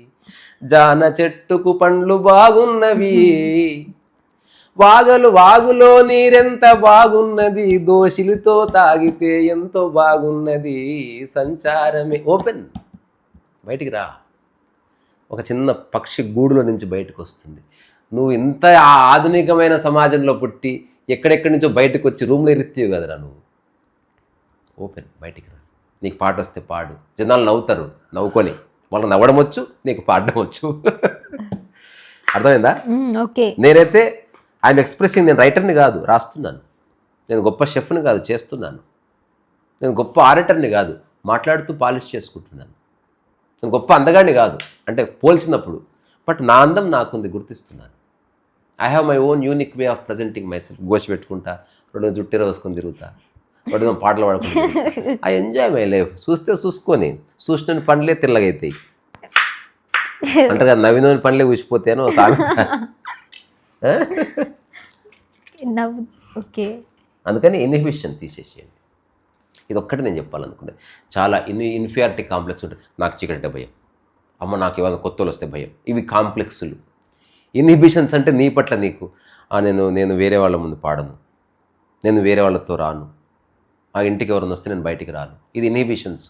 జాన చెట్టుకు పండ్లు బాగున్నవి, వాగులో నీరెంత బాగున్నది, దోషిలతో తాగితే ఎంతో బాగున్నది, సంచారమే. ఓపెన్, బయటికి రా. ఒక చిన్న పక్షి గూడులో నుంచి బయటకు వస్తుంది. నువ్వు ఇంత ఆధునికమైన సమాజంలో పుట్టి ఎక్కడెక్కడి నుంచో బయటకు వచ్చి రూమ్లో ఇరుత్తావు కదరా నువ్వు. ఓపెన్, బయటికి రా. నీకు పాట వస్తే పాడు, జనాలు నవ్వుతారు, నవ్వుకొని వాళ్ళు నవ్వడం వచ్చు, నీకు పాడడం వచ్చు. అర్థమైందా? ఓకే. నేనైతే ఐఎమ్ ఎక్స్ప్రెసింగ్, నేను రైటర్ని కాదు, రాస్తున్నాను. నేను గొప్ప షెఫ్ని కాదు, చేస్తున్నాను. నేను గొప్ప ఆడిటర్ని కాదు, మాట్లాడుతూ పాలిష్ చేసుకుంటున్నాను. నేను గొప్ప అందగాడిని కాదు, అంటే పోల్చినప్పుడు, బట్ నా అందం నాకుంది, గుర్తిస్తున్నాను. I have my own unique way of presenting myself. గోచి పెట్టుకుంటా, రెండు జుట్టెర వేసుకొని తిరుగుతా, రెండు పాటలు పాడుకుంటా. I enjoy my life. చూసుకొని చూసిన పండ్లే తెల్లగైతాయి అంటారు కదా, నవ్వినోని పండ్లే ఊసిపోతాను సామెత. ఓకే. అందుకని ఇన్హిబిషన్ తీసేసేయండి. ఇది ఒక్కటి నేను చెప్పాలనుకున్నది. చాలా ఇన్ఫీరియారిటీ కాంప్లెక్స్ ఉంటుంది. నాకు చీకటి భయం, అమ్మ నాకు ఏమైనా కొత్తలు వస్తే భయం, ఇవి కాంప్లెక్స్లు. ఇన్హిబిషన్స్ అంటే నీ పట్ల నీకు, నేను వేరే వాళ్ళ ముందు పాడను, నేను వేరే వాళ్ళతో రాను, ఆ ఇంటికి ఎవరైనా వస్తే నేను బయటికి రాను, ఇది ఇన్హిబిషన్స్.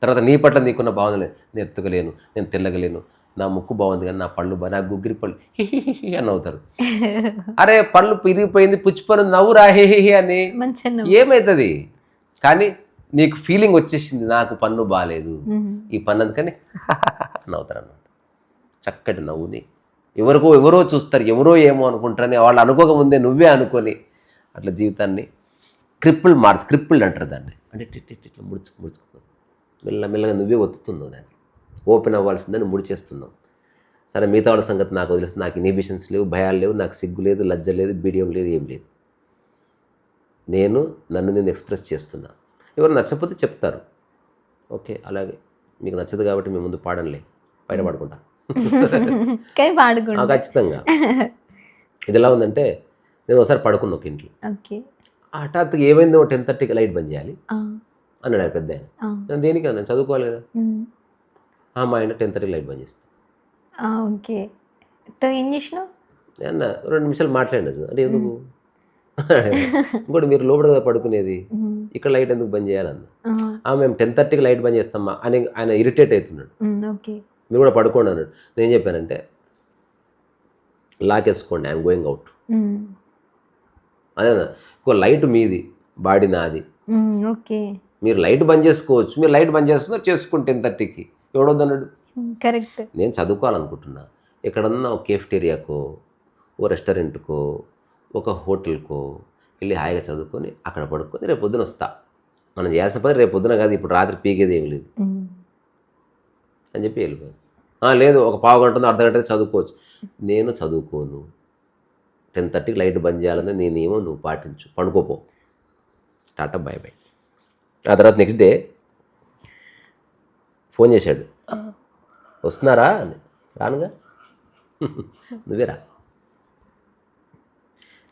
తర్వాత నీ పట్ల నీకున్న భావన, నేను ఎత్తుకలేను, నేను తెల్లగలేను, నా ముక్కు బాగుంది కానీ నా పళ్ళు నా గుగ్గిరి పళ్ళు హిహిహి అని నవ్వుతారు. అరే పళ్ళు పిరిగిపోయింది, పుచ్చిపళ్ళు, నవ్వురా హేహి అని, ఏమవుతుంది? కానీ నీకు ఫీలింగ్ వచ్చేసింది, నాకు పన్ను బాగాలేదు, ఈ పన్ను అందుకని నవ్వుతారు అన్నమాట. చక్కటి నవ్వుని ఎవరో చూస్తారు, ఎవరో ఏమో అనుకుంటారని వాళ్ళు అనుకోకముందే నువ్వే అనుకొని అట్లా జీవితాన్ని క్రిప్పుల్డ్ అంటారు దాన్ని. అంటే ఇట్లా ముడుచుకో మెల్లమెల్లగా నువ్వే ఒత్తుతున్నావు దాన్ని. ఓపెన్ అవ్వాల్సిందని ముడిచేస్తున్నావు. సరే మిగతా వాళ్ళ సంగతి నాకు వదిలేసి, నాకు ఇన్హిబిషన్స్ లేవు, భయాలు లేవు, నాకు సిగ్గు లేదు, లజ్జ లేదు, బీడియం లేదు, ఏం లేదు. నన్ను ఎక్స్ప్రెస్ చేస్తున్నా. ఎవరు నచ్చకపోతే చెప్తారు, ఓకే అలాగే మీకు నచ్చదు కాబట్టి మీ ముందు పాడనులే, బయట పాడుకుంటా. కానీ పాడుకుంటా. ఖచ్చితంగా. ఇది ఎలా ఉందంటే నేను ఒకసారి పడుకున్నా ఒక ఇంట్లో, ఓకే. హఠాత్తుగా ఏమైందో 10:30కి లైట్ బంద్ చేయాలి అన్నాడు ఆయన పెద్ద ఆయన. నేను దేనికి అన్నా, చదువుకోవాలి కదా. మా ఆయన 10:30కి లైట్ బంద్ చేస్తాను. ఓకే. ఏం చేసినావు? అన్న 2 నిమిషాలు మాట్లాడినచ్చు అంటే ఎందుకు, ఇంకోటి మీరు లోపల కదా పడుకునేది, ఇక్కడ లైట్ ఎందుకు బంద్ చేయాలన్న. మేము 10:30కి లైట్ బంద్ చేస్తామా అని ఆయన ఇరిటేట్ అవుతున్నాడు. మీరు కూడా పడుకోండి అన్నాడు. నేను చెప్పానంటే లాకేసుకోండి, ఐఎమ్ గోయింగ్ అవుట్. అదే ఇంకో లైట్ మీది, బాడీ నాది. ఓకే. మీరు లైట్ బంద్ చేసుకోవచ్చు, మీరు లైట్ బంద్ చేసుకున్నారు చేసుకోండి 10:30కి, ఎవడొద్దన్నాడు. కరెక్ట్. నేను చదువుకోవాలనుకుంటున్నా, ఎక్కడన్నా ఒక కేఫ్టేరియాకో, ఓ రెస్టారెంట్కో, ఒక హోటల్కో వెళ్ళి హాయిగా చదువుకొని అక్కడ పడుకొని రేపు పొద్దున వస్తా. మనం చేసిన పని రేపు పొద్దున కాదు, ఇప్పుడు రాత్రి పీకేది ఏమి లేదు అని చెప్పి వెళ్ళిపోయాను. లేదు ఒక పావు గంట అర్ధ గంట చదువుకోవచ్చు. నేను చదువుకోను, 10:30కి లైట్ బంద్ చేయాలని నేనేమో, నువ్వు పాటించు, పండుకోపో, టాటా బై బై. ఆ తర్వాత నెక్స్ట్ డే ఫోన్ చేశాడు, వస్తున్నారా అని. రానుగా, నువ్వే రా,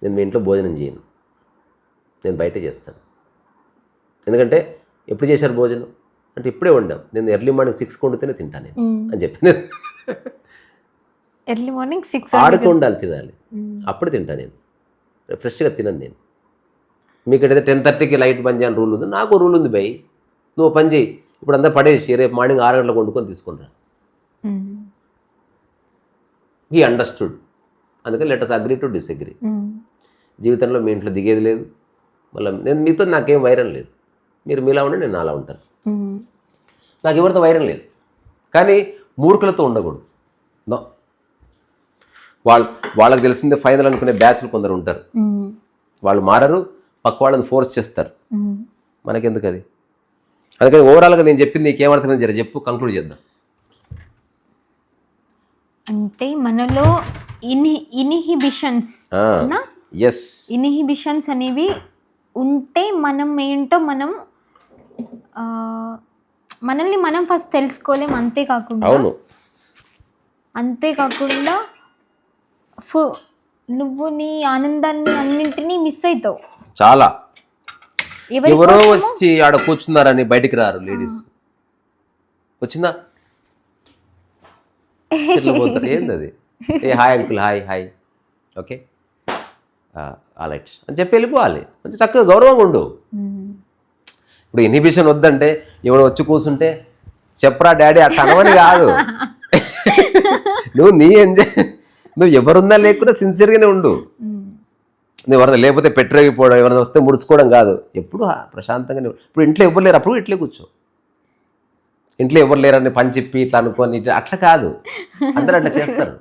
నేను మీ ఇంట్లో భోజనం చేయను, నేను బయటే చేస్తాను. ఎందుకంటే ఎప్పుడు చేశారు భోజనం అంటే ఇప్పుడే వండాం, నేను ఎర్లీ మార్నింగ్ 6కి వండితేనే తింటాను నేను అని చెప్పి. ఎర్లీ మార్నింగ్ 6 6కి వండాలి, తినాలి, అప్పుడు తింటాను నేను, ఫ్రెష్గా తినను నేను. మీకైతే 10:30కి లైట్ బంద్ చేయని రూల్ ఉంది, నాకు రూల్ ఉంది బై. నువ్వు పని చేయి, ఇప్పుడు అంతా పడేసి రేపు మార్నింగ్ 6 గంటలకు వండుకొని తీసుకుని రా. He understood. అందుకని let us agree to disagree. జీవితంలో మీ ఇంట్లో దిగేది లేదు, మళ్ళీ నేను మీతో నాకేం వైరం లేదు, మీరు మీలా ఉండి నేను అలా ఉంటాను, నాకు ఎవరితో వైరం లేదు. కానీ మూర్ఖులతో ఉండకూడదు. నో, వాళ్ళకి తెలిసిందే ఫైనల్ అనుకునే బ్యాచ్లు కొందరు ఉంటారు, వాళ్ళు మారరు, పక్క వాళ్ళని ఫోర్స్ చేస్తారు, మనకెందుకు అది. అందుకని ఓవరాల్గా నేను చెప్పింది నీకేమర్థమైంది జర చెప్పు, కంక్లూడ్ చేద్దాం. అంటే మనలో ఇన్హిబిషన్స్ ఇన్హిబిషన్స్ అనేవి ఉంటే మనం ఏంటో మనం మనల్ని మనం ఫస్ట్ తెలుసుకోలేం. అంతేకాకుండా నువ్వు నీ ఆనందాన్ని అన్నింటినీ మిస్ అవుతావు. చాలా ఎవరో వచ్చి ఆడ కూర్చున్నారని బయటికి రారు లేడీస్. వచ్చిందా పోతారు, ఏంది అది, ఏ hi uncle, hi hi, okay alright అని చెప్పి వెళ్ళిపోవాలి. కొంచెం చక్కగా గౌరవంగా ఉండు. ఇప్పుడు ఇన్హిబిషన్ వద్దంటే ఎవడో వచ్చి కూర్చుంటే చెప్పరా డాడీ అట్లా అనవని కాదు. నువ్వు నీ ఎంజాయ్, నువ్వు ఎవరున్నా లేకుండా సిన్సియర్గానే ఉండు. నువ్వు ఎవరైనా లేకపోతే పెట్టరేగిపోవడం, ఎవరైనా వస్తే ముడుచుకోవడం కాదు, ఎప్పుడు ప్రశాంతంగానే. ఇప్పుడు ఇంట్లో ఎవరు లేరు, అప్పుడు ఇట్లే కూర్చో. ఇంట్లో ఎవరు లేరని పని చెప్పి ఇట్లా అనుకోని అట్లా కాదు, అందరూ అట్లా చేస్తారు.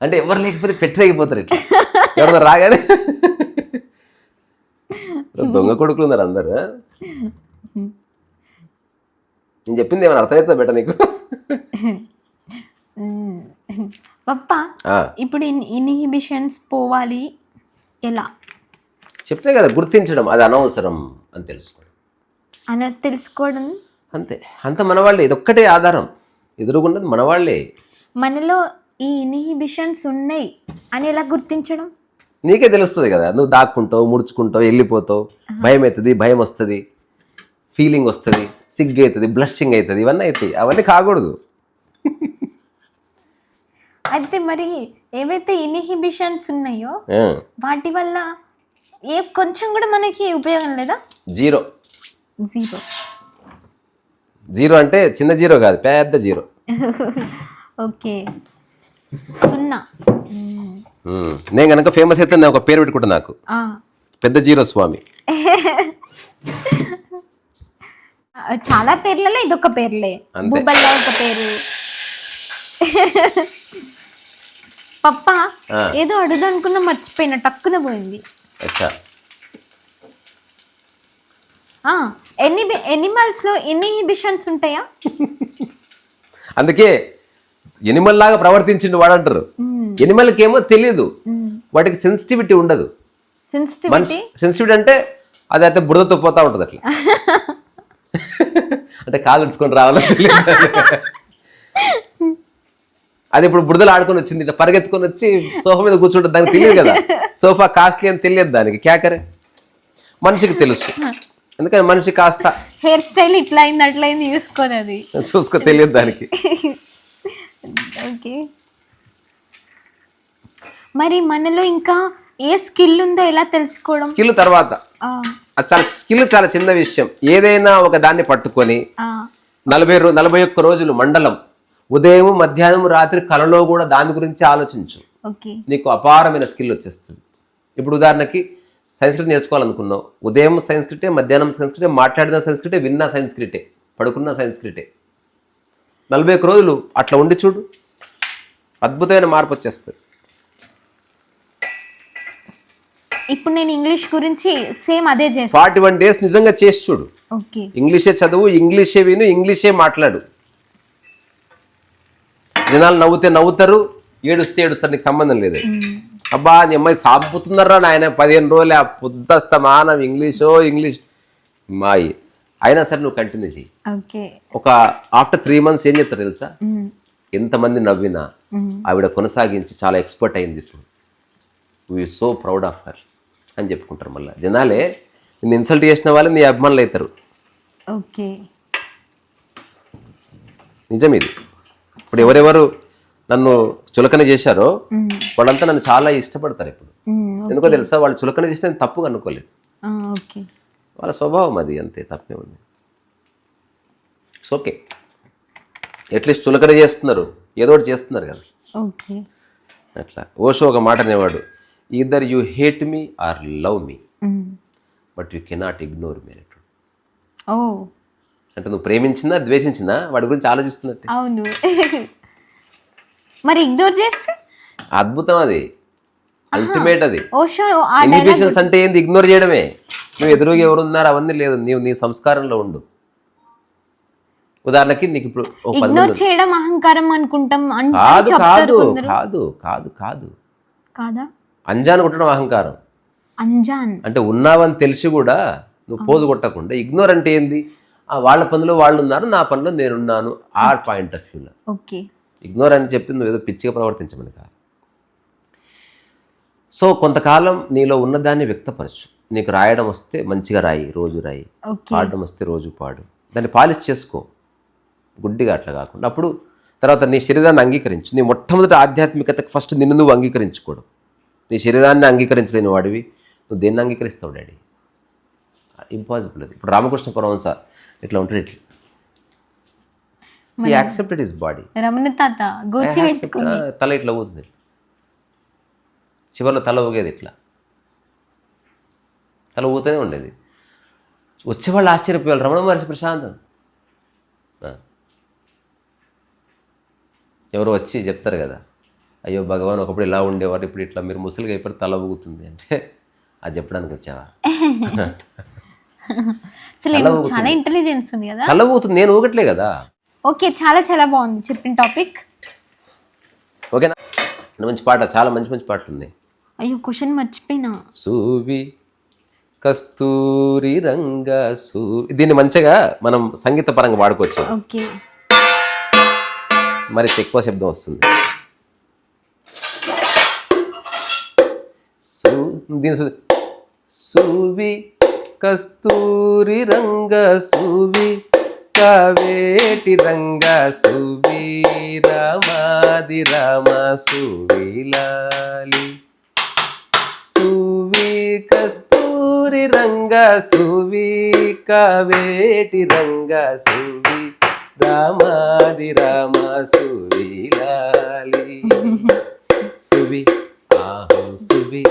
అంటే ఎవరు లేకపోతే పెట్టరేగిపోతారు, ఇట్లా ఎవరైనా రాగానే దొంగ కొడుకులు ఉన్నారు అందరు. నేను చెప్పింది ఏమైనా అర్థమవుతుందా బెట నీకు? పప్పా ఇప్పుడు ఇన్హిబిషన్స్ పోవాలి ఎలా చెప్తే కదా, గుర్తించడం అది అనవసరం అని తెలుసుకోవడం అంతే. అంత మనవాళ్ళే, ఇదొక్కటే ఆధారం, ఎదురుగున్నది మనవాళ్ళే. మనలో ఈ ఇన్హిబిషన్స్ ఉన్నాయి అని ఎలా గుర్తించడం? నీకే తెలుస్తుంది కదా, నువ్వు దాక్కుంటావు, ముడుచుకుంటావు, వెళ్ళిపోతావు, భయం అవుతుంది, భయం వస్తుంది, ఫీలింగ్ వస్తుంది, సిగ్గు అవుతుంది, బ్లషింగ్ అవుతుంది, ఇవన్నీ అవుతాయి. అవన్నీ కాకూడదు. అయితే మరి ఏవైతే ఇన్హిబిషన్స్ ఉన్నాయో వాటి వల్ల కొంచెం కూడా మనకి ఉపయోగం లేదా? జీరో. అంటే చిన్న జీరో కాదు, పెద్ద జీరో. ఓకే, 0. నేను కనుక ఫేమస్ అయితే నేను ఒక పేరు పెట్టుకుంటా, నాకు పెద్ద జీరో స్వామి. చాలా పేర్లలో ఇదొక పేర్లే, బుబ్బల్లో ఒక పేరు. పప్పా ఏదో అడుగుదనుకున్నా మర్చిపోయినా, టక్కున పోయింది. ఎనిమల్స్ లో ఇన్హిబిషన్స్ ఉంటాయా? అందుకే ఎనిమల్ లాగా ప్రవర్తించిండు వాడు అంటారు. ఎనిమల్కి ఏమో తెలియదు, వాటికి సెన్సిటివిటీ ఉండదు. సెన్సిటివిటీ అంటే అది అయితే బురదతో పోతా ఉంటుంది అట్లా. అంటే కాలు ఉంచుకొని రావాలని తెలియదు. అది ఇప్పుడు బురదలు ఆడుకొని వచ్చింది, ఇట్లా పరిగెత్తుకొని వచ్చి సోఫా మీద కూర్చుంటుంది. దానికి తెలియదు కదా సోఫా కాస్ట్లీ అని తెలియదు దానికి. క్యాకరే మనిషికి తెలుసు, ఎందుకని మనిషి కాస్త హెయిర్ స్టైల్ ఇట్లా అయింది అట్లా అయింది చూసుకోని అది చూసుకో తెలియదు దానికి. ఓకే, మరి మనలో ఇంకా ఏ స్కిల్ ఉందో ఎలా తెలుసుకోవడం? స్కిల్ తర్వాత స్కిల్ చాలా చిన్న విషయం. ఏదైనా ఒక దాన్ని పట్టుకొని 41 రోజులు మండలం, ఉదయం మధ్యాహ్నం రాత్రి కలలో కూడా దాని గురించి ఆలోచించు. నీకు అపారమైన స్కిల్ వచ్చేస్తుంది. ఇప్పుడు ఉదాహరణకి సంస్కృతి నేర్చుకోవాలనుకున్నావు, ఉదయం సంస్కృతే, మధ్యాహ్నం సంస్కృతే, మాట్లాడిన సంస్కృతే, విన్న సంస్కృతే, పడుకున్న సంస్కృతే. 41 రోజులు అట్లా ఉండి చూడు, అద్భుతమైన మార్పు వచ్చేస్తుంది. ఇప్పుడు నేను ఇంగ్లీష్ గురించి సేమ్ అదే చేస్తాను. 41 days నిజంగా చేసి చూడు. ఇంగ్లీషే చదువు, ఇంగ్లీషే విను, ఇంగ్లీషే మాట్లాడు. జనాలు నవ్వుతే నవ్వుతారు, ఏడుస్తే ఏడుస్తారు, నీకు సంబంధం లేదు. అబ్బా నీ అమ్మాయి సాపుతున్నారా నాయన 15 రోజులే ఆ పొద్దుస్తమానం ఇంగ్లీష్ మాయి అయినా సరే నువ్వు కంటిన్యూ చెయ్యి. ఒక ఆఫ్టర్ 3 months ఏం చెప్తారు తెలుసా? ఎంతమంది నవ్వినా ఆవిడ కొనసాగించి చాలా ఎక్స్పర్ట్ అయింది, ఇప్పుడు we are so proud of her అని చెప్పుకుంటారు. మళ్ళీ జనాలే నిన్ను ఇన్సల్ట్ చేసిన వాళ్ళు నీ అభిమానులు అవుతారు. నిజం ఇది. ఇప్పుడు ఎవరెవరు నన్ను చులకన చేశారో వాళ్ళంతా నన్ను చాలా ఇష్టపడతారు ఇప్పుడు. ఎందుకో తెలుసా? వాళ్ళు చులకన చేస్తే నేను తప్పుగా అనుకోలేదు, వాళ్ళ స్వభావం అది, అంతే, తప్పే ఉంది. It's okay. అట్లీస్ట్ చులకన చేస్తున్నారు, ఏదో ఒకటి చేస్తున్నారు కదా. అట్లా ఓషో ఒక మాట అనేవాడు, either you hate me or love me but you cannot ignore me. అంటే నువ్వు ప్రేమించినా ద్వేషించినా వాడి గురించి ఆలోచిస్తున్నట్టు. అవును, మరి ఇగ్నోర్ చేస్తే అద్భుతం, అది అల్టిమేట్. అది ఇన్హిబిషన్స్ అంటే ఏంది? ఇగ్నోర్ చేయడమే. నువ్వు ఎదురుగా ఎవరున్నారు అవన్నీ లేదు, నీవు నీ సంస్కారంలో ఉండు. ఉదాహరణకి నీకు ఇప్పుడు ఇగ్నోర్ చేయడం అహంకారం అనుకుంటాం. కాదు కాదు కాదు కాదు కాదు కాదా? అంజాన్ కొట్టడం అహంకారం. అంజాన్ అంటే ఉన్నావని తెలిసి కూడా నువ్వు పోజు కొట్టకుండా. ఇగ్నోర్ అంటే ఏంది? వాళ్ళ పనిలో వాళ్ళు ఉన్నారు, నా పనిలో నేనున్నాను, ఆ పాయింట్ ఆఫ్ వ్యూలో. ఇగ్నోర్ అని చెప్పి నువ్వు ఏదో పిచ్చిగా ప్రవర్తించమని కాదు. సో కొంతకాలం నీలో ఉన్నదాన్ని వ్యక్తపరచు. నీకు రాయడం వస్తే మంచిగా రాయి, రోజు రాయి. పాడడం వస్తే రోజు పాడు. దాన్ని పాలిష్ చేసుకో, గుడ్డిగా అట్లా కాకుండా. అప్పుడు తర్వాత నీ శరీరాన్ని అంగీకరించు. నీ మొట్టమొదటి ఆధ్యాత్మికతకు ఫస్ట్ నిన్ను నువ్వు అంగీకరించుకోవడం. నీ శరీరాన్ని అంగీకరించలేని వాడివి నువ్వు దేన్ని అంగీకరిస్తావు డాడీ? ఇంపాసిబుల్ అది. ఇప్పుడు రామకృష్ణ పరమహంస ఇట్లా ఉంటాడు, ఇట్లా he accepted his body. తల ఇట్లా ఊతుంది, చివరిలో తల ఊగేది ఇట్లా, తల ఊతూనే ఉండేది. వచ్చేవాళ్ళు ఆశ్చర్యపోయారు, రమణ మహర్షి ప్రశాంతం. ఎవరు వచ్చి చెప్తారు కదా, అయ్యో భగవాన్ ఒకప్పుడు ఇలా ఉండేవారు, ఇప్పుడు ఇట్లా మీరు ముసలిగా అయిపోయి తల ఊగుతుంది అంటే, అది చెప్పడానికి వచ్చావా? చాలా ఇంటెలిజెన్స్ ఉంది కదా. తల ఊగుతుంది, నేను ఊగట్లే కదా. ఓకే, చాలా చాలా బాగుంది చెప్పిన టాపిక్. ఓకేనా? మంచి పాట, చాలా మంచి మంచి పాటలు ఉన్నాయి. అయ్యో క్వశ్చన్ మర్చిపోయినా. సూవి కస్తూరి రంగ సూ, దీన్ని మంచిగా మనం సంగీత పరంగా వాడుకోవచ్చు. ఓకే, మరి ఎక్కువ శబ్దం వస్తుంది. సూవి కస్తూరి రంగ సూవి కావేటి రంగ సువి రామాది రామ సువి లాలి. సువి కస్తూరి రంగ సువి కావేటి రంగ సువి రామాది రామ సువి లాలి. సువి ఆహో సువి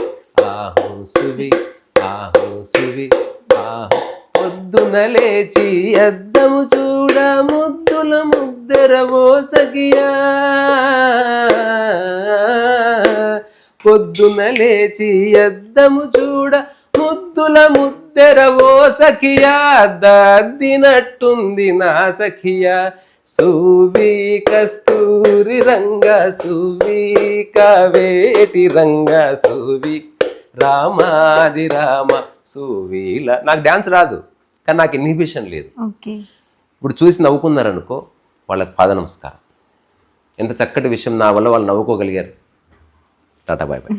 ఆహో సువి ఆహో సువి ఆహో. పొద్దున లేచి అద్దము చూడ ముద్దుల ముద్దెరవో సఖియా. పొద్దున లేచి అద్దము చూడ ముద్దుల ముద్దెరవో సఖియా. దద్దినట్టుంది నా సఖియా. సువి కస్తూరి రంగ సువి కావేటి రంగ సువి రామాది రామ సో ఇలా నాకు డ్యాన్స్ రాదు, కానీ నాకు ఇన్హిబిషన్ లేదు. ఓకే. ఇప్పుడు చూసి నవ్వుకున్నారనుకో, వాళ్ళకి పాద నమస్కారం. ఎంత చక్కటి విషయం, నా వల్ల వాళ్ళు నవ్వుకోగలిగారు. Tata bye bye.